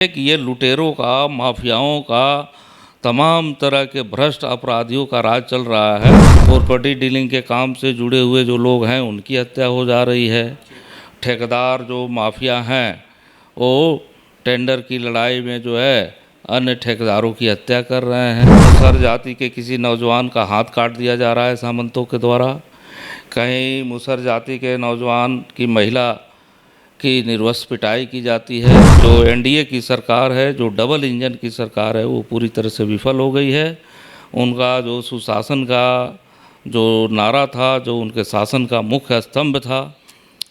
कि ये लुटेरों का, माफियाओं का, तमाम तरह के भ्रष्ट अपराधियों का राज चल रहा है। प्रॉपर्टी डीलिंग के काम से जुड़े हुए जो लोग हैं उनकी हत्या हो जा रही है। ठेकेदार जो माफिया हैं वो टेंडर की लड़ाई में जो है अन्य ठेकेदारों की हत्या कर रहे हैं। मुसहर जाति के किसी नौजवान का हाथ काट दिया जा रहा है सामंतों के द्वारा। कहीं मुसहर जाति के नौजवान की महिला की निर्वस्त्र पिटाई की जाती है। जो एनडीए की सरकार है, जो डबल इंजन की सरकार है, वो पूरी तरह से विफल हो गई है। उनका जो सुशासन का जो नारा था, जो उनके शासन का मुख्य स्तंभ था,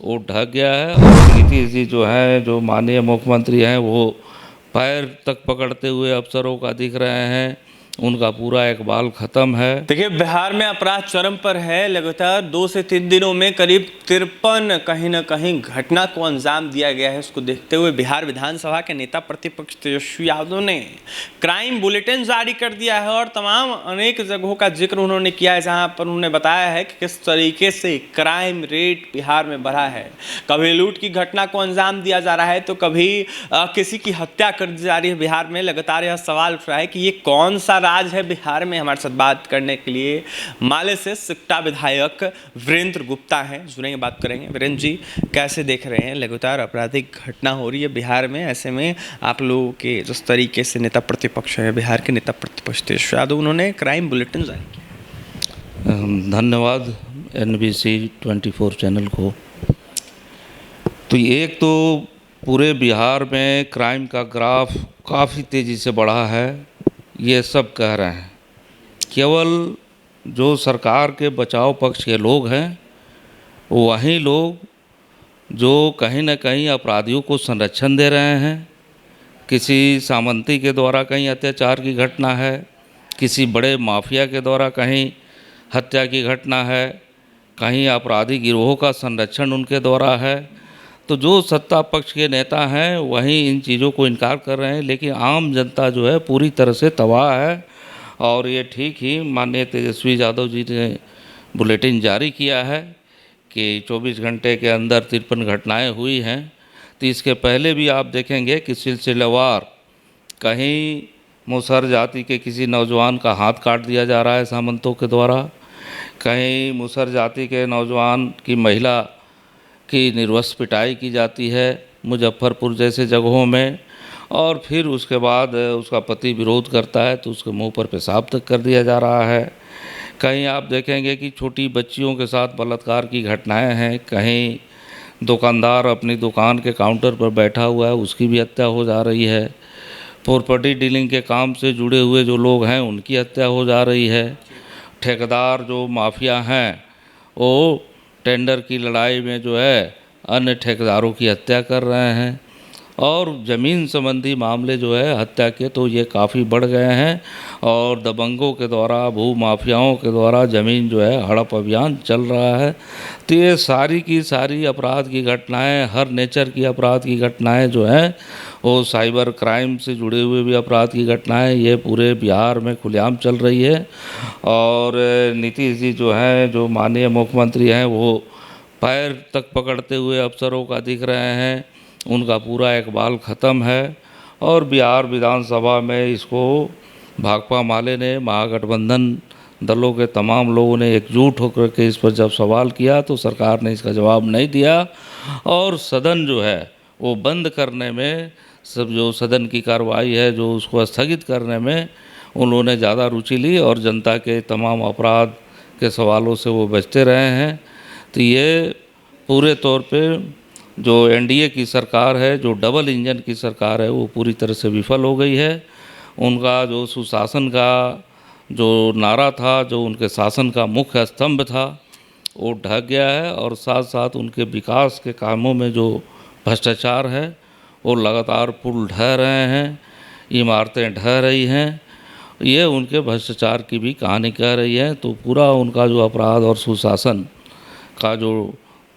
वो ढह गया है। और नीतीश जी जो हैं, जो माननीय मुख्यमंत्री हैं, वो पैर तक पकड़ते हुए अफसरों का दिख रहे हैं। उनका पूरा इकबाल ख़त्म है। देखिए, बिहार में अपराध चरम पर है। लगातार 2 से 3 दिनों में करीब 53 कहीं ना कहीं घटना को अंजाम दिया गया है। उसको देखते हुए बिहार विधानसभा के नेता प्रतिपक्ष तेजस्वी यादव ने क्राइम बुलेटिन जारी कर दिया है और तमाम अनेक जगहों का जिक्र उन्होंने किया है, जहां पर उन्होंने बताया है कि किस तरीके से क्राइम रेट बिहार में बढ़ा है। कभी लूट की घटना को अंजाम दिया जा रहा है तो कभी किसी की हत्या कर दी जा रही है। बिहार में लगातार यह सवाल उठ रहा है कि ये कौन सा राज है बिहार में। हमारे साथ बात करने के लिए माले से सिकटा विधायक वीरेंद्र गुप्ता हैं, जुड़ेंगे, बात करेंगे। वीरेंद्र जी, कैसे देख रहे हैं लगातार आपराधिक घटना हो रही है बिहार में, ऐसे में आप लोगों के जिस तरीके से नेता प्रतिपक्ष है, बिहार के नेता प्रतिपक्ष तेजस्वी यादव, उन्होंने क्राइम बुलेटिन जारी किया। धन्यवाद NBC 24 चैनल को। तो एक तो पूरे बिहार में क्राइम का ग्राफ काफ़ी तेज़ी से बढ़ा है, ये सब कह रहे हैं। केवल जो सरकार के बचाव पक्ष के लोग हैं, वही लोग जो कहीं न कहीं अपराधियों को संरक्षण दे रहे हैं। किसी सामंती के द्वारा कहीं अत्याचार की घटना है, किसी बड़े माफिया के द्वारा कहीं हत्या की घटना है, कहीं आपराधिक गिरोह का संरक्षण उनके द्वारा है। तो जो सत्ता पक्ष के नेता हैं वहीं इन चीज़ों को इनकार कर रहे हैं, लेकिन आम जनता जो है पूरी तरह से तबाह है। और ये ठीक ही माननीय तेजस्वी यादव जी ने बुलेटिन जारी किया है कि 24 घंटे के अंदर 53 घटनाएं हुई हैं। तो इसके पहले भी आप देखेंगे कि सिलसिलेवार कहीं मुसहर जाति के किसी नौजवान का हाथ काट दिया जा रहा है सामंतों के द्वारा। कहीं मुसहर जाति के नौजवान की महिला की निर्वस्त्र पिटाई की जाती है मुजफ्फरपुर जैसे जगहों में। और फिर उसके बाद उसका पति विरोध करता है तो उसके मुंह पर पेशाब तक कर दिया जा रहा है। कहीं आप देखेंगे कि छोटी बच्चियों के साथ बलात्कार की घटनाएं हैं। कहीं दुकानदार अपनी दुकान के काउंटर पर बैठा हुआ है, उसकी भी हत्या हो जा रही है। प्रॉपर्टी डीलिंग के काम से जुड़े हुए जो लोग हैं उनकी हत्या हो जा रही है। ठेकेदार जो माफिया हैं वो टेंडर की लड़ाई में जो है अन्य ठेकेदारों की हत्या कर रहे हैं। और ज़मीन संबंधी मामले जो है हत्या के तो ये काफ़ी बढ़ गए हैं। और दबंगों के द्वारा, भू माफियाओं के द्वारा ज़मीन जो है हड़प अभियान चल रहा है। तो ये सारी की सारी अपराध की घटनाएं, हर नेचर की अपराध की घटनाएं जो हैं, वो साइबर क्राइम से जुड़े हुए भी अपराध की घटनाएं ये पूरे बिहार में खुलेआम चल रही है। और नीतीश जी जो हैं, जो माननीय मुख्यमंत्री हैं, वो पैर तक पकड़ते हुए अफसरों का दिख रहे हैं। उनका पूरा इकबाल ख़त्म है। और बिहार विधानसभा में इसको भाकपा माले ने, महागठबंधन दलों के तमाम लोगों ने एकजुट होकर के इस पर जब सवाल किया तो सरकार ने इसका जवाब नहीं दिया। और सदन जो है वो बंद करने में, सब जो सदन की कार्रवाई है जो उसको स्थगित करने में उन्होंने ज़्यादा रुचि ली और जनता के तमाम अपराध के सवालों से वो बचते रहे हैं। तो ये पूरे तौर पे जो एनडीए की सरकार है, जो डबल इंजन की सरकार है, वो पूरी तरह से विफल हो गई है। उनका जो सुशासन का जो नारा था, जो उनके शासन का मुख्य स्तंभ था, वो ढह गया है। और साथ साथ उनके विकास के कामों में जो भ्रष्टाचार है वो लगातार पुल ढह रहे हैं, इमारतें ढह रही हैं। ये उनके भ्रष्टाचार की भी कहानी कह रही है। तो पूरा उनका जो अपराध और सुशासन का जो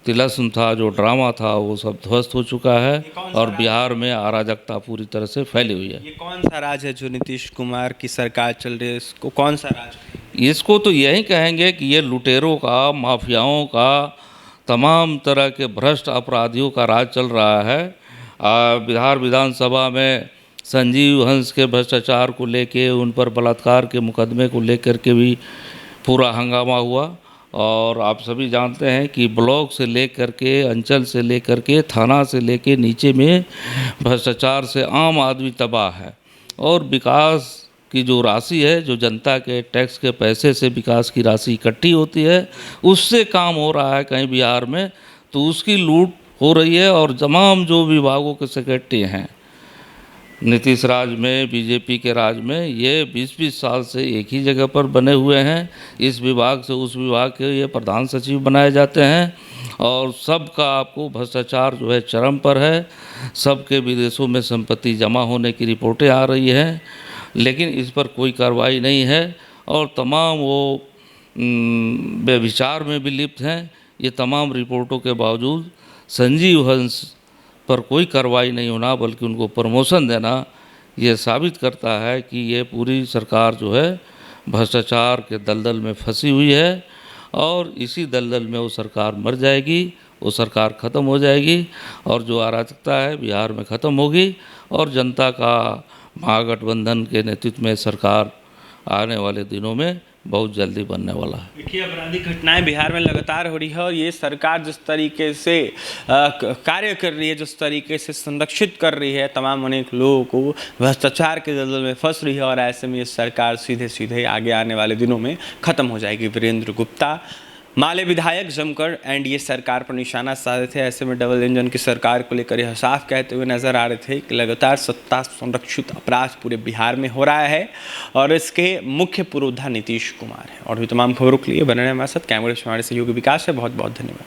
तिलस्म था, जो ड्रामा था, वो सब ध्वस्त हो चुका है। और बिहार में अराजकता पूरी तरह से फैली हुई है। ये कौन सा राज है जो नीतीश कुमार की सरकार चल रही है, इसको कौन सा राज है? इसको तो यही कहेंगे कि ये लुटेरों का, माफियाओं का, तमाम तरह के भ्रष्ट अपराधियों का राज चल रहा है। बिहार विधानसभा में संजीव हंस के भ्रष्टाचार को लेके, उन पर बलात्कार के मुकदमे को लेकर के भी पूरा हंगामा हुआ। और आप सभी जानते हैं कि ब्लॉक से लेकर के, अंचल से लेकर के, थाना से लेके नीचे में भ्रष्टाचार से आम आदमी तबाह है। और विकास की जो राशि है, जो जनता के टैक्स के पैसे से विकास की राशि इकट्ठी होती है, उससे काम हो रहा है कहीं बिहार में, तो उसकी लूट हो रही है। और तमाम जो विभागों के सेक्रेटरी हैं नीतीश राज में, बीजेपी के राज में, ये 20-20 साल से एक ही जगह पर बने हुए हैं। इस विभाग से उस विभाग के ये प्रधान सचिव बनाए जाते हैं और सबका आपको भ्रष्टाचार जो है चरम पर है। सबके विदेशों में संपत्ति जमा होने की रिपोर्टें आ रही हैं, लेकिन इस पर कोई कार्रवाई नहीं है। और तमाम वो व्यभिचार में भी लिप्त हैं। ये तमाम रिपोर्टों के बावजूद संजीव हंस पर कोई कार्रवाई नहीं होना, बल्कि उनको प्रमोशन देना, ये साबित करता है कि ये पूरी सरकार जो है भ्रष्टाचार के दलदल में फंसी हुई है। और इसी दलदल में वो सरकार मर जाएगी, वो सरकार ख़त्म हो जाएगी और जो अराजकता है बिहार में ख़त्म होगी और जनता का महागठबंधन के नेतृत्व में सरकार आने वाले दिनों में बहुत जल्दी बनने वाला है। देखिए, आपराधिक घटनाएं बिहार में लगातार हो रही है और ये सरकार जिस तरीके से कार्य कर रही है, जिस तरीके से संरक्षित कर रही है तमाम अनेक लोगों को, भ्रष्टाचार के दलदल में फंस रही है और ऐसे में ये सरकार सीधे सीधे आगे आने वाले दिनों में ख़त्म हो जाएगी। वीरेंद्र गुप्ता, माले विधायक, जमकर एनडीए सरकार पर निशाना साधे थे। ऐसे में डबल इंजन की सरकार को लेकर यह साफ कहते हुए नजर आ रहे थे कि लगातार सत्ता संरक्षित अपराध पूरे बिहार में हो रहा है और इसके मुख्य पुरोधा नीतीश कुमार है। और भी तमाम खबरों के लिए बने रहें हमारे साथ। कैमरे से हमारे सहयोगी विकास है। बहुत बहुत धन्यवाद।